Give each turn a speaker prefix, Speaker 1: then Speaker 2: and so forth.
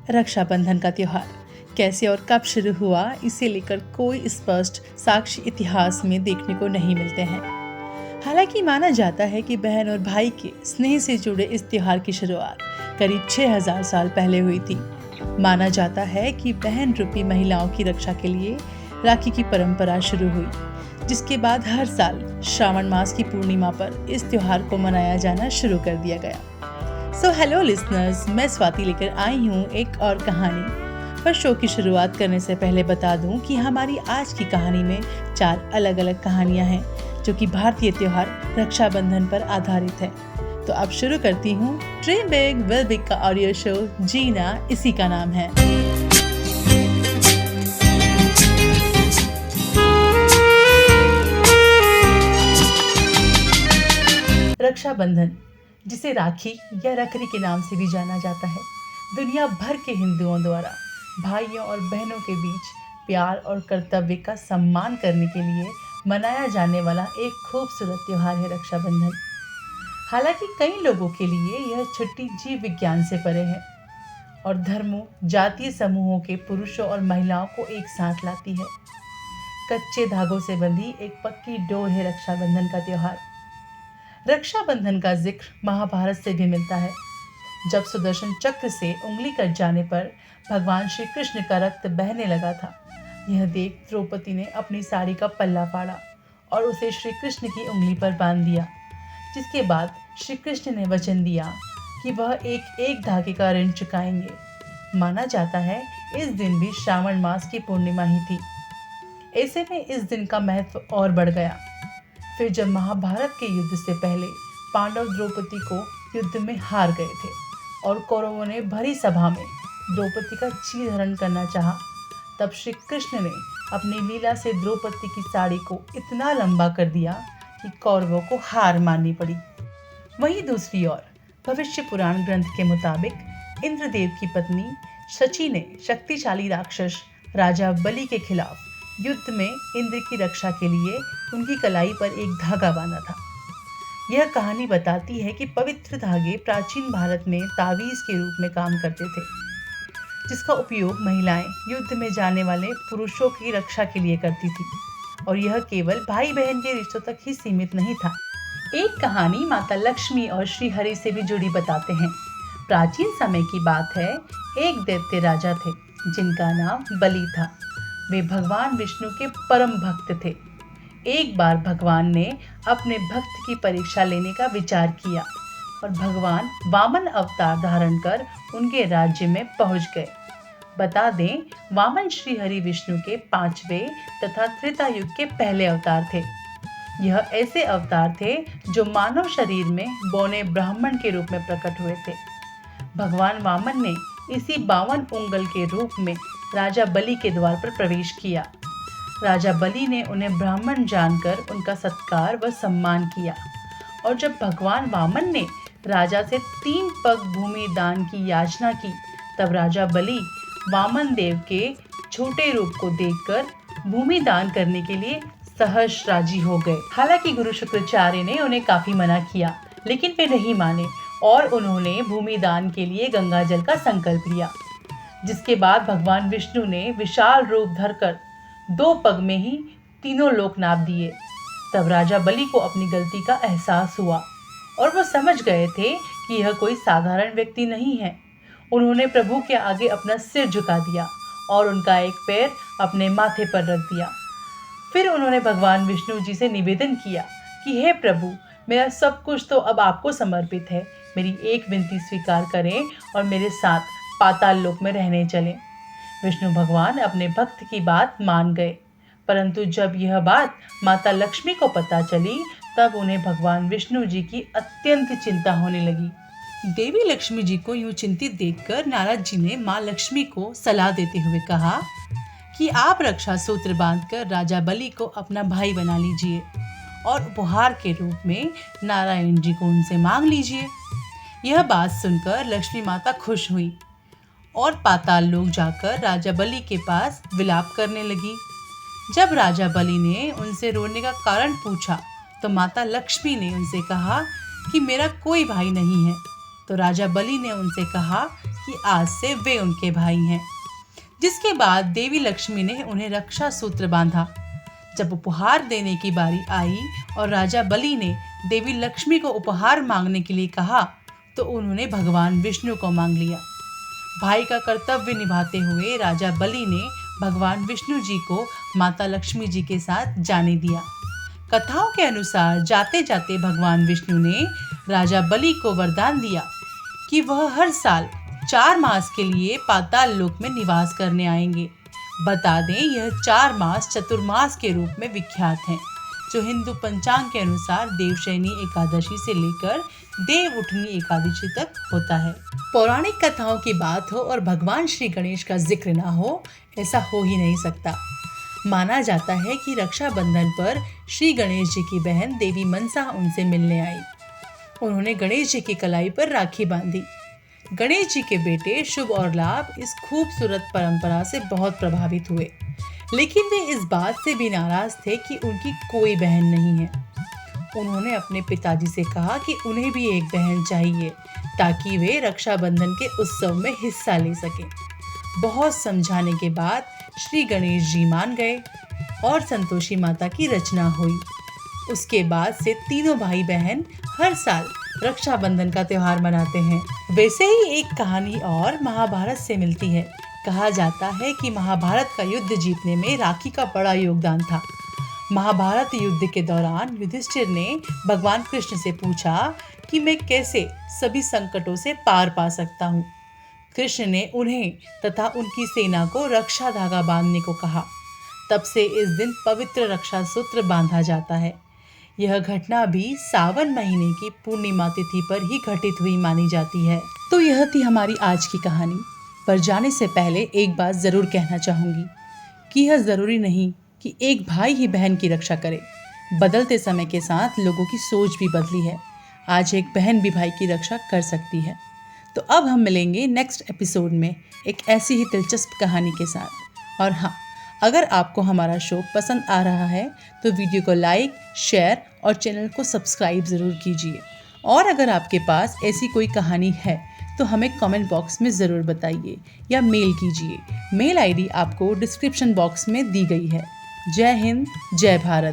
Speaker 1: रक्षाबंधन का त्योहार कैसे और कब शुरू हुआ, इसे लेकर कोई स्पष्ट साक्ष्य इतिहास में देखने को नहीं मिलते हैं। हालांकि माना जाता है कि बहन और भाई के स्नेह से जुड़े इस त्योहार की शुरुआत करीब 6000 साल पहले हुई थी। माना जाता है कि बहन रूपी महिलाओं की रक्षा के लिए राखी की परंपरा शुरू हुई, जिसके बाद हर साल श्रावण मास की पूर्णिमा पर इस त्योहार को मनाया जाना शुरू कर दिया गया। सो हेलो लिसनर्स, मैं स्वाति लेकर आई हूँ एक और कहानी। पर शो की शुरुआत करने से पहले बता दूं कि हमारी आज की कहानी में 4 अलग अलग कहानियां हैं जो कि भारतीय त्योहार रक्षाबंधन पर आधारित है। तो अब शुरू करती हूँ ड्रीम बिग विल बिग का ऑडियो शो। जीना इसी का नाम है। रक्षाबंधन, जिसे राखी या रखरी के नाम से भी जाना जाता है, दुनिया भर के हिंदुओं द्वारा भाइयों और बहनों के बीच प्यार और कर्तव्य का सम्मान करने के लिए मनाया जाने वाला एक खूबसूरत त्योहार है रक्षाबंधन। हालांकि कई लोगों के लिए यह छुट्टी जीव विज्ञान से परे है और धर्मों, जातीय समूहों के पुरुषों और महिलाओं को एक साथ लाती है। कच्चे धागों से बंधी एक पक्की डोर है रक्षाबंधन का त्योहार। रक्षाबंधन का जिक्र महाभारत से भी मिलता है, जब सुदर्शन चक्र से उंगली कट जाने पर भगवान श्री कृष्ण का रक्त बहने लगा था। यह देख द्रौपदी ने अपनी साड़ी का पल्ला फाड़ा और उसे श्री कृष्ण की उंगली पर बांध दिया, जिसके बाद श्री कृष्ण ने वचन दिया कि वह एक एक धागे का ऋण चुकाएंगे। माना जाता है इस दिन भी श्रावण मास की पूर्णिमा ही थी। ऐसे में इस दिन का महत्व और बढ़ गया। फिर जब महाभारत के युद्ध से पहले पांडव द्रौपदी को युद्ध में हार गए थे और कौरवों ने भरी सभा में द्रौपदी का चीर हरण करना चाहा, तब श्री कृष्ण ने अपनी लीला से द्रौपदी की साड़ी को इतना लंबा कर दिया कि कौरवों को हार माननी पड़ी। वहीं दूसरी ओर भविष्य पुराण ग्रंथ के मुताबिक इंद्रदेव की पत्नी शची ने शक्तिशाली राक्षस राजा बलि के खिलाफ युद्ध में इंद्र की रक्षा के लिए उनकी कलाई पर एक धागा बांधा था। यह कहानी बताती है कि पवित्र धागे प्राचीन भारत में तावीज के रूप में काम करते थे, जिसका उपयोग महिलाएं युद्ध में जाने वाले पुरुषों की रक्षा के लिए करती थी, और यह केवल भाई बहन के रिश्तों तक ही सीमित नहीं था। एक कहानी माता लक्ष्मी और श्री हरि से भी जुड़ी बताते हैं। प्राचीन समय की बात है, एक दैत्य राजा थे जिनका नाम बलि था। वे भगवान विष्णु के परम भक्त थे। एक बार भगवान ने अपने भक्त की परीक्षा लेने का विचार किया और भगवान वामन अवतार धारण कर उनके राज्य में पहुंच गए। बता दें, वामन श्री हरि विष्णु के 5वें तथा त्रेता युग के पहले अवतार थे। यह ऐसे अवतार थे जो मानव शरीर में बौने ब्राह्मण के रूप में प्रकट हुए थे। भगवान वामन ने इसी 52 उंगल के रूप में राजा बलि के द्वार पर प्रवेश किया। राजा बलि ने उन्हें ब्राह्मण जानकर उनका सत्कार व सम्मान किया, और जब भगवान वामन ने राजा से 3 पग भूमि दान की याचना की, तब राजा बलि वामन देव के छोटे रूप को देखकर भूमि दान करने के लिए सहर्ष राजी हो गए। हालांकि गुरु शुक्राचार्य ने उन्हें काफी मना किया, लेकिन वे नहीं माने और उन्होंने भूमि दान के लिए गंगा जल का संकल्प लिया। जिसके बाद भगवान विष्णु ने विशाल रूप धरकर 2 पग में ही तीनों लोक नाप दिए। तब राजा बलि को अपनी गलती का एहसास हुआ और वो समझ गए थे कि यह कोई साधारण व्यक्ति नहीं है। उन्होंने प्रभु के आगे अपना सिर झुका दिया और उनका एक पैर अपने माथे पर रख दिया। फिर उन्होंने भगवान विष्णु जी से निवेदन किया कि हे प्रभु, मेरा सब कुछ तो अब आपको समर्पित है। मेरी एक विनती स्वीकार करें और मेरे साथ पाताल लोक में रहने चलें। विष्णु भगवान अपने भक्त की बात मान गए, परंतु जब यह बात माता लक्ष्मी को पता चली, तब उन्हें भगवान विष्णु जी की अत्यंत चिंता होने लगी। देवी लक्ष्मी जी को यूं चिंतित देखकर नारद जी ने माँ लक्ष्मी को सलाह देते हुए कहा कि आप रक्षा सूत्र बांधकर राजा बलि को अपना भाई बना लीजिए और उपहार के रूप में नारायण जी को उनसे मांग लीजिए। यह बात सुनकर लक्ष्मी माता खुश हुई और पाताल लोक जाकर राजा बलि के पास विलाप करने लगी। जब राजा बलि ने उनसे रोने का कारण पूछा, तो माता लक्ष्मी ने उनसे कहा कि मेरा कोई भाई नहीं है। तो राजा बलि ने उनसे कहा कि आज से वे उनके भाई हैं। जिसके बाद देवी लक्ष्मी ने उन्हें रक्षा सूत्र बांधा। जब उपहार देने की बारी आई और राजा बलि ने देवी लक्ष्मी को उपहार मांगने के लिए कहा, तो उन्होंने भगवान विष्णु को मांग लिया। भाई का कर्तव्य निभाते हुए राजा बलि ने भगवान विष्णु जी को माता लक्ष्मी जी के साथ जाने दिया। कथाओं के अनुसार जाते जाते भगवान विष्णु ने राजा बलि को वरदान दिया कि वह हर साल 4 मास के लिए पाताल लोक में निवास करने आएंगे। बता दें, यह 4 मास चतुर्मास के रूप में विख्यात हैं, जो हिंदू पंचांग के अनुसार देवशयनी एकादशी से लेकर देव उठनी एकादशी तक होता है। पौराणिक कथाओं की बात हो और भगवान श्री गणेश का जिक्र ना हो, ऐसा हो ही नहीं सकता। माना जाता है कि रक्षाबंधन पर श्री गणेश जी की बहन देवी मनसा उनसे मिलने आई। उन्होंने गणेश जी की कलाई पर राखी बांधी। गणेश जी के बेटे शुभ और लाभ इस खूबसूरत परंपरा से बहुत प्रभावित हुए, लेकिन वे इस बात से भी नाराज थे कि उनकी कोई बहन नहीं है। उन्होंने अपने पिताजी से कहा कि उन्हें भी एक बहन चाहिए ताकि वे रक्षाबंधन के उत्सव में हिस्सा ले सकें। बहुत समझाने के बाद श्री गणेश जी मान गए और संतोषी माता की रचना हुई। उसके बाद से तीनों भाई बहन हर साल रक्षाबंधन का त्योहार मनाते हैं। वैसे ही एक कहानी और महाभारत से मिलती है। कहा जाता है कि महाभारत का युद्ध जीतने में राखी का बड़ा योगदान था। महाभारत युद्ध के दौरान युधिष्ठिर ने भगवान कृष्ण से पूछा कि मैं कैसे सभी संकटों से पार पा सकता हूँ। कृष्ण ने उन्हें तथा उनकी सेना को रक्षा धागा बांधने को कहा। तब से इस दिन पवित्र रक्षा सूत्र बांधा जाता है। यह घटना भी सावन महीने की पूर्णिमा तिथि पर ही घटित हुई मानी जाती है। तो यह थी हमारी आज की कहानी। पर जाने से पहले एक बात ज़रूर कहना चाहूँगी कि यह ज़रूरी नहीं कि एक भाई ही बहन की रक्षा करे। बदलते समय के साथ लोगों की सोच भी बदली है। आज एक बहन भी भाई की रक्षा कर सकती है। तो अब हम मिलेंगे नेक्स्ट एपिसोड में एक ऐसी ही दिलचस्प कहानी के साथ। और हाँ, अगर आपको हमारा शो पसंद आ रहा है तो वीडियो को लाइक, शेयर और चैनल को सब्सक्राइब ज़रूर कीजिए। और अगर आपके पास ऐसी कोई कहानी है तो हमें कमेंट बॉक्स में ज़रूर बताइए या मेल कीजिए। मेल आईडी आपको डिस्क्रिप्शन बॉक्स में दी गई है। जय हिंद, जय भारत।